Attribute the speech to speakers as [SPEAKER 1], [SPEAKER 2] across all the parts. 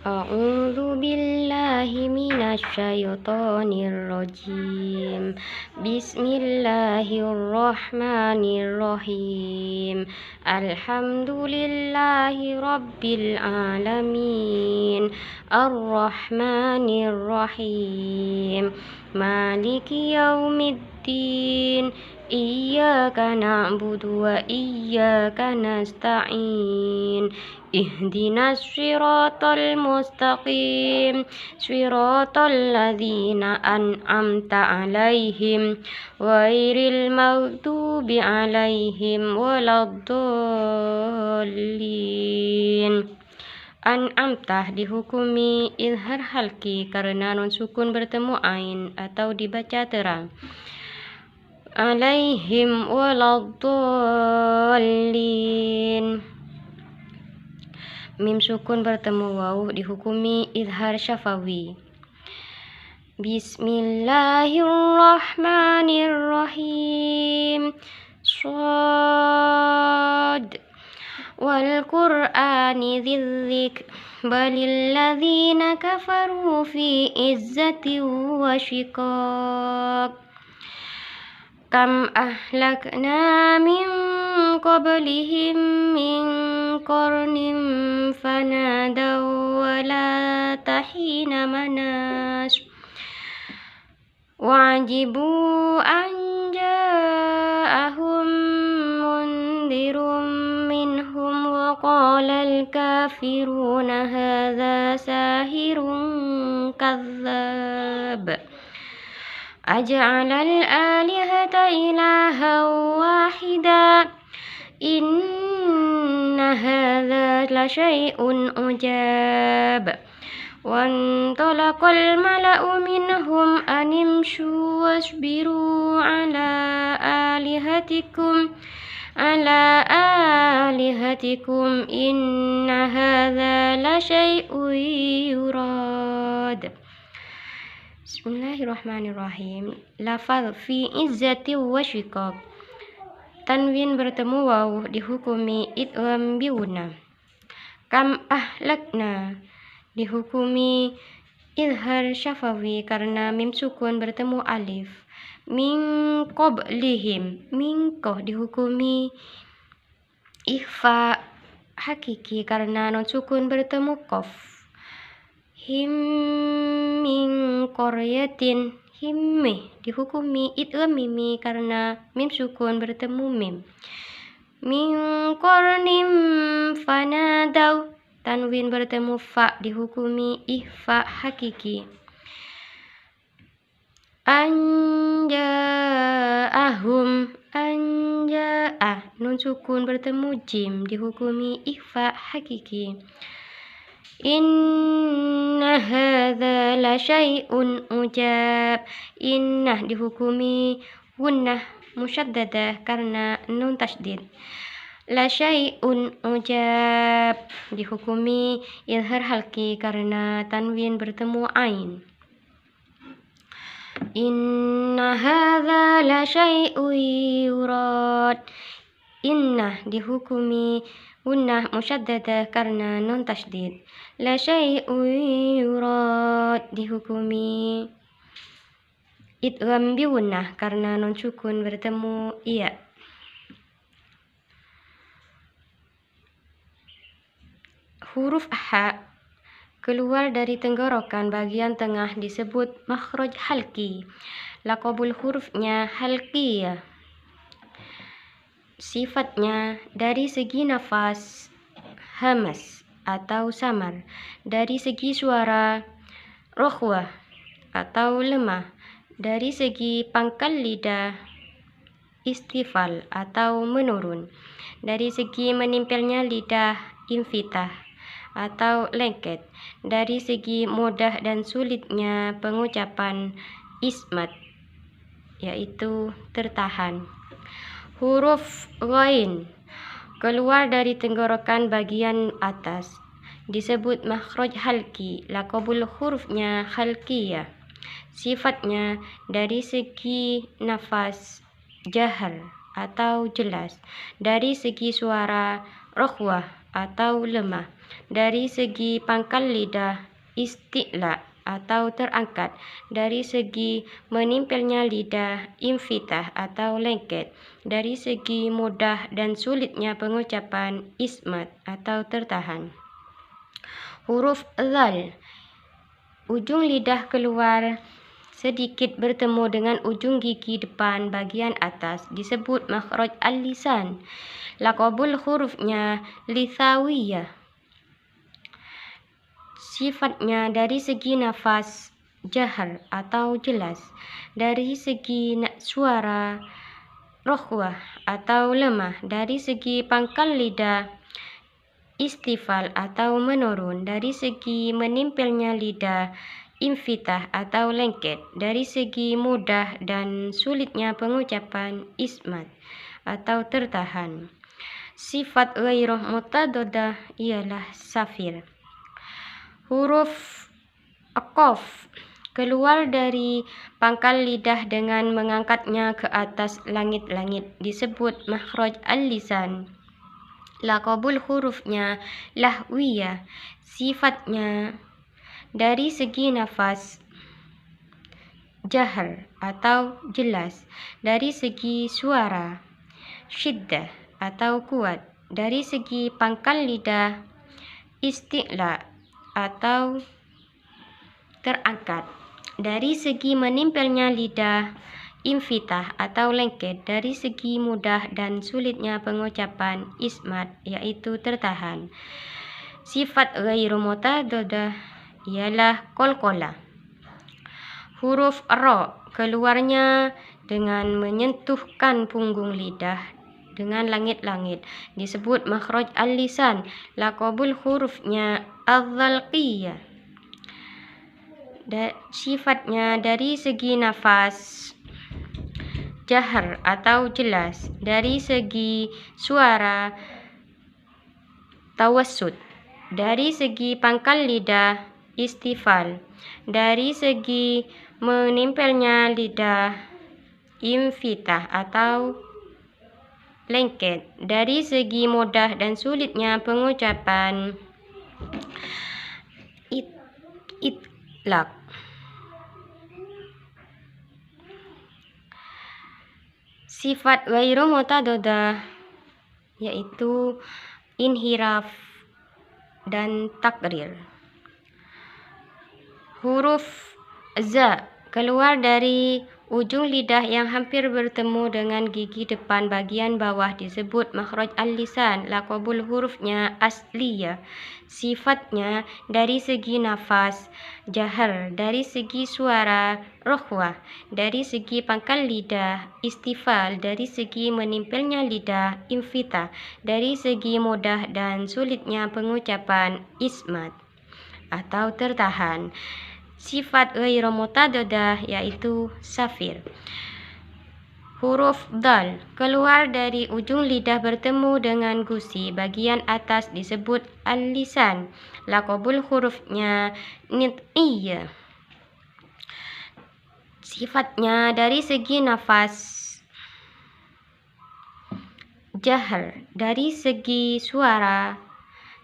[SPEAKER 1] A'udzu billahi minasy syaithanir rajim. Bismillahirrahmanirrahim. Alhamdulillahi rabbil alamin. Arrahmanir rahim. Maliki yaumiddin. Iyyaka na'budu wa iyyaka nasta'in. Ihdinas siratal mustaqim, siratal ladzina an'amta 'alaihim ghairil maghdubi 'alaihim waladdallin. An'amta dihukumi izhar halki karena nun sukun bertemu ain atau dibaca terang. Alaihim waladdallin. Mim sukun bertemu waw dihukumi izhar syafawi. Bismillahirrahmanirrahim. Shad wal qur'ani dzikr balil ladzina kafaru fi izzatin wa shiqaq. Kam ahlakna min qablihim min qarnin fanadaw wala tahina manas wajibu an ja'ahum mundirum minhum wa qala al-kafiruna hadza sahirun kadzdzab. Aj'alal alihata ilahan wahida inna hadza la syai'un ujab. Wantalaqal mala'u minhum animshu wasbiru ala alihatikum inna hadza la syai'un yurad. Bismillahirrahmanirrahim. Lafaz fi izzati wa shiqaq. Tanwin bertemu waw dihukumi idgham biuna. Kam ahlakna dihukumi izhar syafawi karena mim sukun bertemu alif. Min qablihim mingkoh dihukumi ikhfa hakiki karena non sukun bertemu qaf. Him min qaryatin himmih dihukumi idgham mimi karena mim sukun bertemu mim. Min qarnim fanadaw tanwin bertemu fa dihukumi ihfa hakiki. Anja'ahum anja'ah nun sukun bertemu jim dihukumi ihfa hakiki. Inna hadza la syai'un ujab. Innah dihukumi gunnah musyaddadah karena nun tasydid. La syai'un ujab dihukumi izhar halki karena tanwin bertemu ain. Inna hadza la syai'un yurad. Innah dihukumi gunnah musyaddadah karena nun tasydid. La syai'un yurad dihukumi idgham biunnah karena nun sukun bertemu iya. Huruf ha keluar dari tenggorokan bagian tengah disebut makhraj halki. Laqabul hurufnya halqiyah. Sifatnya dari segi nafas hamas atau samar, dari segi suara rokhwah atau lemah, dari segi pangkal lidah istifal atau menurun, dari segi menempelnya lidah infitah atau lengket, dari segi mudah dan sulitnya pengucapan ismat yaitu tertahan. Huruf ghain keluar dari tenggorokan bagian atas disebut makhraj halki. Laqabul hurufnya halqiyah. Sifatnya dari segi nafas jahar atau jelas, dari segi suara rokhwah atau lemah. Dari segi pangkal lidah, isti'la atau terangkat. Dari segi menempelnya lidah, infitah atau lengket. Dari segi mudah dan sulitnya pengucapan, ismat atau tertahan. Huruf dhal, ujung lidah keluar sedikit bertemu dengan ujung gigi depan bagian atas, disebut makhraj al-lisan. Laqabul hurufnya lithawiyah. Sifatnya dari segi nafas, jahar atau jelas. Dari segi suara, rohwah atau lemah. Dari segi pangkal lidah, istifal atau menurun. Dari segi menempelnya lidah, infitah atau lengket. Dari segi mudah dan sulitnya pengucapan, ismat atau tertahan. Sifat ghairu mutaddadah ialah safir. Huruf qaf keluar dari pangkal lidah dengan mengangkatnya ke atas langit-langit, disebut makhraj al-lisan. Laqabul hurufnya lahwiyah. Sifatnya dari segi nafas, jahar atau jelas. Dari segi suara, syiddah atau kuat. Dari segi pangkal lidah, isti'la atau terangkat. Dari segi menempelnya lidah, infitah atau lengket. Dari segi mudah dan sulitnya pengucapan, ismat yaitu tertahan. Sifat ghairu mutaddadah ialah qalqalah. Huruf ra keluarnya dengan menyentuhkan punggung lidah dengan langit-langit, disebut makhraj al-lisan. Laqabul hurufnya adz-dzalqiyah. Sifatnya dari segi nafas, jahar atau jelas. Dari segi suara, tawassut. Dari segi pangkal lidah, istifal. Dari segi menempelnya lidah, infitah atau lengket. Dari segi mudah dan sulitnya pengucapan, itlaq. Sifat ghairu mutaddadah yaitu inhiraf dan takrir. Huruf za keluar dari ujung lidah yang hampir bertemu dengan gigi depan bagian bawah, disebut makhraj al-lisan. Laqabul hurufnya asliyah. Sifatnya dari segi nafas, jahar. Dari segi suara, rohwah. Dari segi pangkal lidah, istifal. Dari segi menempelnya lidah, infitah. Dari segi mudah dan sulitnya pengucapan, ismat atau tertahan. Sifat ghairu mutaddadah yaitu safir. Huruf dhal keluar dari ujung lidah bertemu dengan gusi bagian atas, disebut al-lisan. Laqabul hurufnya nit'iyah. Sifatnya dari segi nafas, jahar. Dari segi suara,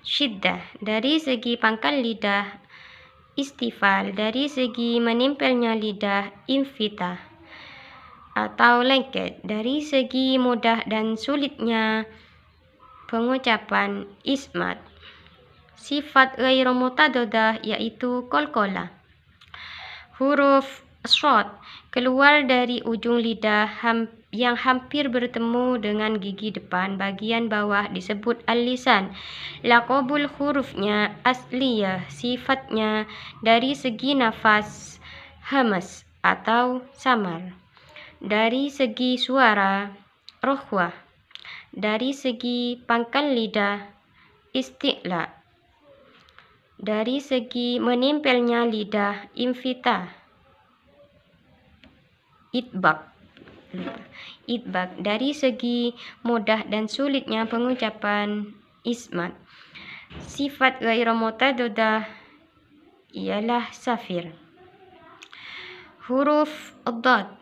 [SPEAKER 1] syiddah. Dari segi pangkal lidah, istifal. Dari segi menempelnya lidah, infitah atau lengket. Dari segi mudah dan sulitnya pengucapan, ismat. Sifat ghairu mutaddadah yaitu qalqalah. Huruf shad keluar dari ujung lidah yang hampir bertemu dengan gigi depan bagian bawah, disebut al-lisan. Laqabul hurufnya asliyah. Sifatnya dari segi nafas, hamas atau samar. Dari segi suara, rohwah. Dari segi pangkal lidah, isti'la. Dari segi menempelnya lidah, infitah, itbaq. Dari segi mudah dan sulitnya pengucapan, ismat. Sifat ghairu mutaddadah ialah safir. Huruf dhad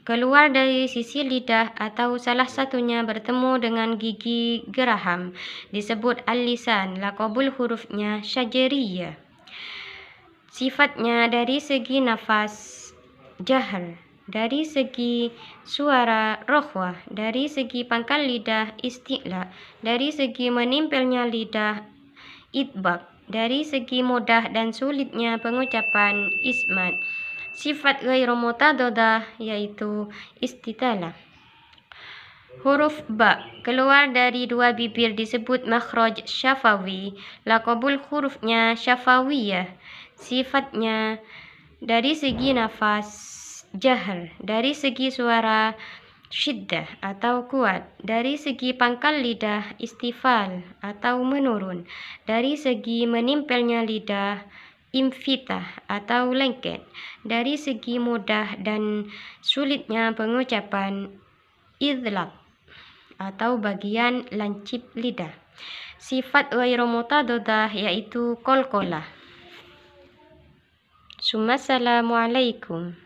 [SPEAKER 1] keluar dari sisi lidah atau salah satunya bertemu dengan gigi geraham disebut al-lisan. Laqabul hurufnya syajariyah. Sifatnya dari segi nafas jahr, dari segi suara rohwah, dari segi pangkal lidah isti'la, dari segi menempelnya lidah idbak, dari segi mudah dan sulitnya pengucapan ismat. Sifat ghairu mutadadah yaitu istitalah. Huruf ba keluar dari dua bibir disebut makhraj syafawi. Laqabul hurufnya syafawiyah. Sifatnya dari segi nafas jahr, dari segi suara syiddah atau kuat, dari segi pangkal lidah istifal atau menurun, dari segi menempelnya lidah infitah atau lengket, dari segi mudah dan sulitnya pengucapan idlaq atau bagian lancip lidah. Sifat ghairu mutadadah yaitu qalqalah. Assalamualaikum.